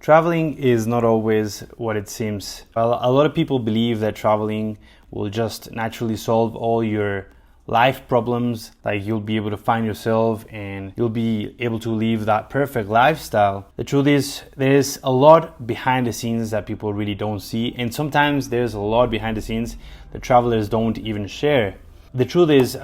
Traveling is not always what it seems. Well, a lot of people believe that traveling will just naturally solve all your life problems, like you'll be able to find yourself and you'll be able to live that perfect lifestyle. The truth is, there's a lot behind the scenes that people really don't see, and sometimes there's a lot behind the scenes that travelers don't even share. The truth is,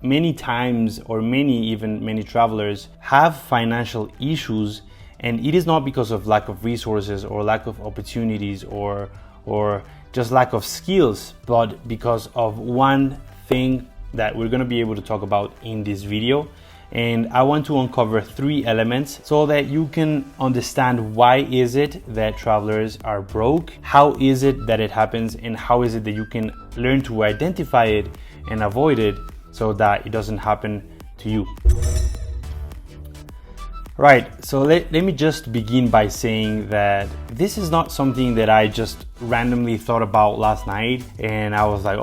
many times, or many travelers have financial issues, and it is not because of lack of resources or lack of opportunities or just lack of skills, but because of one thing that we're going to be able to talk about in this video. And I want to uncover 3 elements so that you can understand why is it that travelers are broke, how is it that it happens, and how is it that you can learn to identify it and avoid it so that it doesn't happen to you. Right, so let me just begin by saying that this is not something that I just randomly thought about last night and I was like,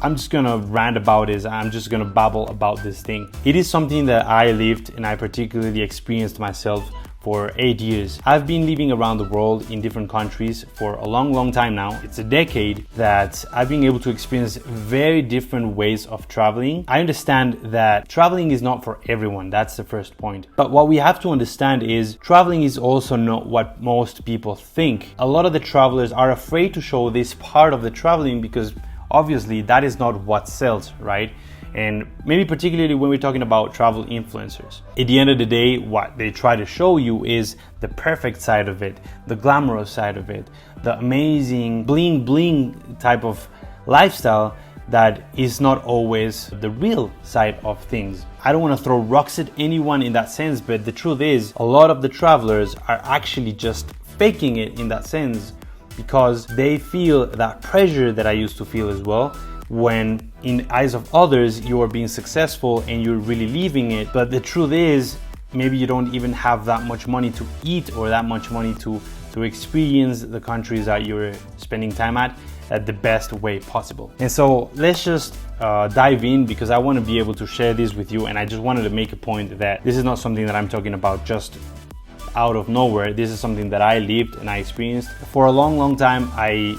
I'm just gonna rant about this, I'm just gonna babble about this thing. It is something that I lived and I particularly experienced myself for 8 years. I've been living around the world in different countries for a long time now. It's a decade that I've been able to experience very different ways of traveling. I understand that traveling is not for everyone, that's the first point. But what we have to understand is traveling is also not what most people think. A lot of the travelers are afraid to show this part of the traveling because obviously that is not what sells, right? And maybe particularly when we're talking about travel influencers. At the end of the day, what they try to show you is the perfect side of it, the glamorous side of it, the amazing bling type of lifestyle that is not always the real side of things. I don't want to throw rocks at anyone in that sense, but the truth is a lot of the travelers are actually just faking it in that sense because they feel that pressure that I used to feel as well, when in the eyes of others you are being successful and you're really living it. But the truth is, maybe you don't even have that much money to eat or that much money to experience the countries that you're spending time at the best way possible. And so let's just dive in, because I want to be able to share this with you, and I just wanted to make a point that this is not something that I'm talking about just out of nowhere. This is something that I lived and I experienced for a long time. I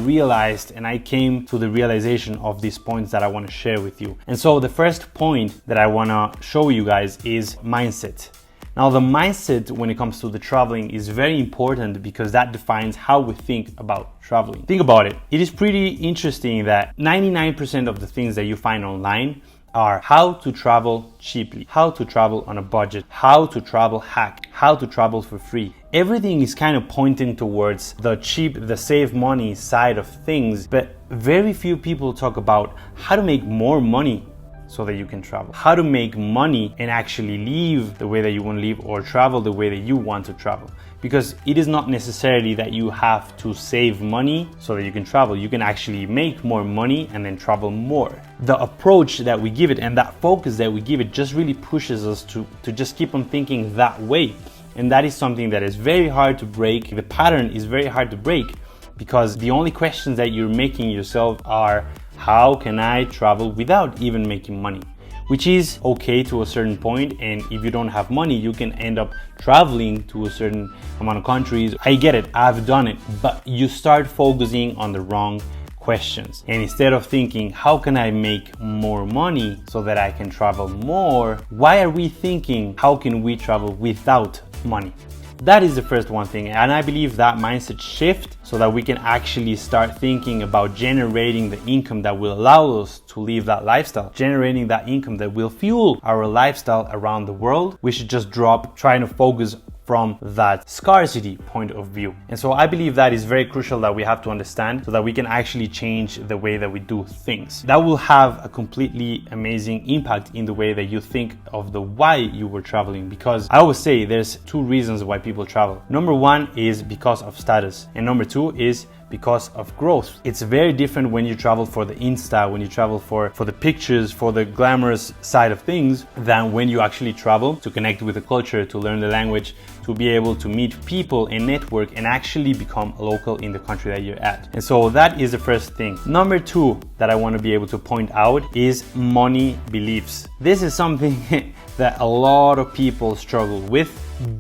realized and I came to the realization of these points that I want to share with you. And so the first point that I want to show you guys is mindset. Now, the mindset when it comes to the traveling is very important because that defines how we think about traveling. Think about it. It is pretty interesting that 99% of the things that you find online are how to travel cheaply, how to travel on a budget, how to travel hack, how to travel for free. Everything is kind of pointing towards the cheap, the save money side of things, but very few people talk about how to make more money so that you can travel, how to make money and actually live the way that you want to live or travel the way that you want to travel. Because it is not necessarily that you have to save money so that you can travel. You can actually make more money and then travel more. The approach that we give it and that focus that we give it just really pushes us to just keep on thinking that way. And that is something that is very hard to break. The pattern is very hard to break because the only questions that you're making yourself are, how can I travel without even making money? Which is okay to a certain point, and if you don't have money, you can end up traveling to a certain amount of countries. I get it, I've done it, but you start focusing on the wrong questions. And instead of thinking, how can I make more money so that I can travel more? Why are we thinking, how can we travel without money? That is the first one thing, and I believe that mindset shift so that we can actually start thinking about generating the income that will allow us to live that lifestyle, generating that income that will fuel our lifestyle around the world. We should just drop trying to focus from that scarcity point of view. And so I believe that is very crucial that we have to understand so that we can actually change the way that we do things. That will have a completely amazing impact in the way that you think of the why you were traveling, because I always say there's 2 reasons why people travel. Number 1 is because of status, and number 2 is because of growth. It's very different when you travel for the Insta, when you travel for the pictures, for the glamorous side of things, than when you actually travel to connect with the culture, to learn the language, to be able to meet people and network and actually become a local in the country that you're at. And so that is the first thing. Number 2 that I want to be able to point out is money beliefs. This is something that a lot of people struggle with.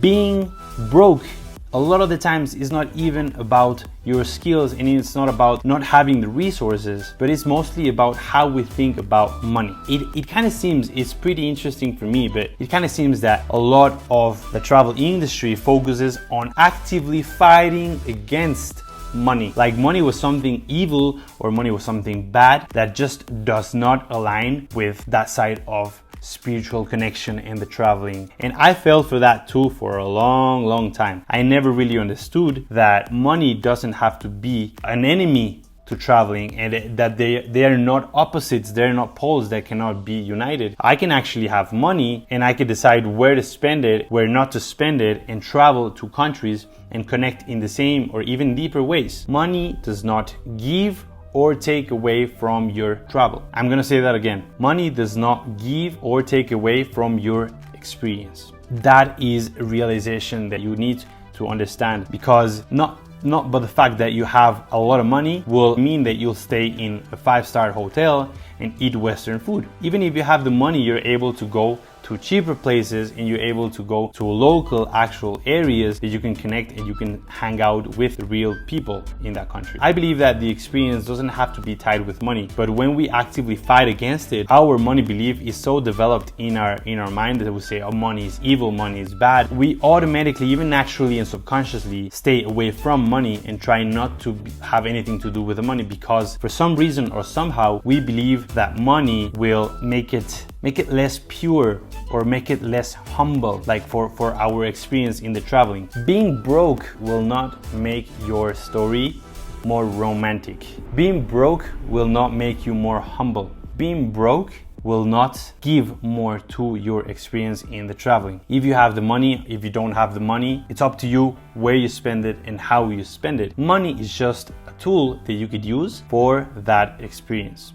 Being broke A lot of the times it's not even about your skills, and it's not about not having the resources, but it's mostly about how we think about money. It kind of seems, it's pretty interesting for me, but it kind of seems that a lot of the travel industry focuses on actively fighting against money. Like money was something evil or money was something bad that just does not align with that side of spiritual connection and the traveling. And I fell for that too for a long time. I never really understood that money doesn't have to be an enemy to traveling, and that they are not opposites, they're not poles that cannot be united. I can actually have money and I can decide where to spend it, where not to spend it, and travel to countries and connect in the same or even deeper ways. Money does not give or take away from your travel. I'm gonna say that again. Money does not give or take away from your experience. That is a realization that you need to understand, because not but the fact that you have a lot of money will mean that you'll stay in a 5-star hotel and eat Western food. Even if you have the money, you're able to go to cheaper places and you're able to go to local actual areas that you can connect and you can hang out with real people in that country. I believe that the experience doesn't have to be tied with money, but when we actively fight against it, our money belief is so developed in our mind that we say, oh, money is evil, money is bad. We automatically, even naturally and subconsciously, stay away from money and try not to have anything to do with the money, because for some reason or somehow we believe that money will make it less pure or make it less humble, like for our experience in the traveling. Being broke will not make your story more romantic. Being broke will not make you more humble. Being broke will not give more to your experience in the traveling. If you have the money, if you don't have the money, it's up to you where you spend it and how you spend it. Money is just a tool that you could use for that experience.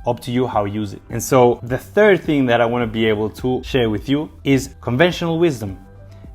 Up to you how you use it. And so the third thing that I want to be able to share with you is conventional wisdom.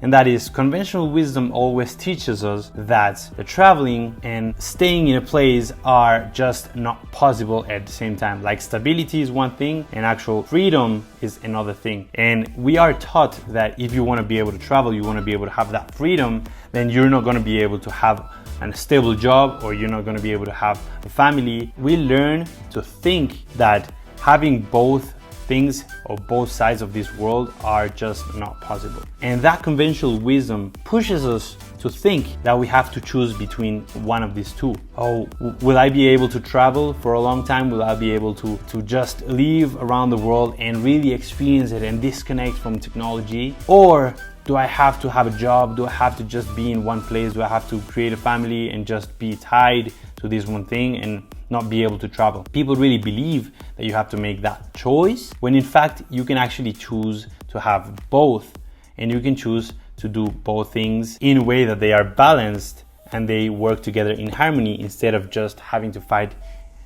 And that is, conventional wisdom always teaches us that the traveling and staying in a place are just not possible at the same time. Like stability is one thing and actual freedom is another thing. And we are taught that if you want to be able to travel, you want to be able to have that freedom, then you're not going to be able to have a stable job, or you're not going to be able to have a family. We learn to think that having both things or both sides of this world are just not possible. And that conventional wisdom pushes us to think that we have to choose between one of these two. Oh, will I be able to travel for a long time? Will I be able to just live around the world and really experience it and disconnect from technology? Or do I have to have a job? Do I have to just be in one place? Do I have to create a family and just be tied to this one thing and not be able to travel? People really believe that you have to make that choice, when in fact you can actually choose to have both, and you can choose to do both things in a way that they are balanced and they work together in harmony instead of just having to fight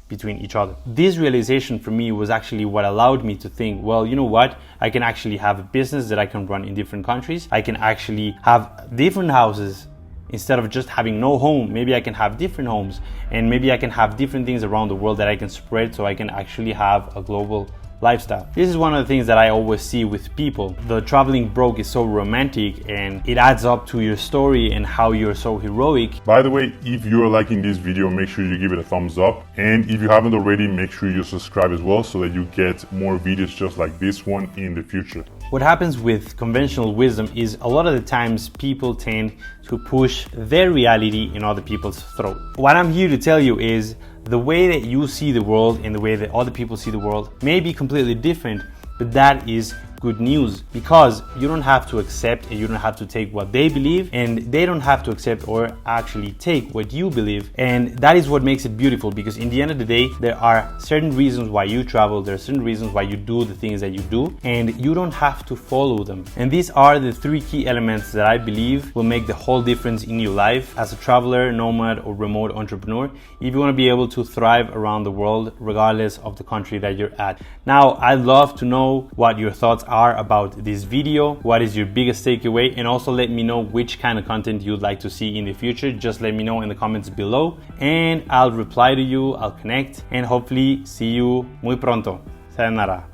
between each other. This realization for me was actually what allowed me to think, well, you know what? I can actually have a business that I can run in different countries. I can actually have different houses. Instead of just having no home, maybe I can have different homes, and maybe I can have different things around the world that I can spread so I can actually have a global lifestyle. This is one of the things that I always see with people. The traveling broke is so romantic and it adds up to your story and how you're so heroic. By the way, if you're liking this video, make sure you give it a thumbs up. And if you haven't already, make sure you subscribe as well so that you get more videos just like this one in the future. What happens with conventional wisdom is a lot of the times people tend to push their reality in other people's throat. What I'm here to tell you is the way that you see the world and the way that other people see the world may be completely different, but that is good news, because you don't have to accept and you don't have to take what they believe, and they don't have to accept or actually take what you believe. And that is what makes it beautiful, because in the end of the day, there are certain reasons why you travel, there are certain reasons why you do the things that you do, and you don't have to follow them. And these are the three key elements that I believe will make the whole difference in your life as a traveler, nomad, or remote entrepreneur, if you want to be able to thrive around the world regardless of the country that you're at. Now, I'd love to know what your thoughts are about this video. What is your biggest takeaway? And also let me know which kind of content you'd like to see in the future. Just let me know in the comments below and I'll reply to you, I'll connect, and hopefully see you muy pronto. Sayonara.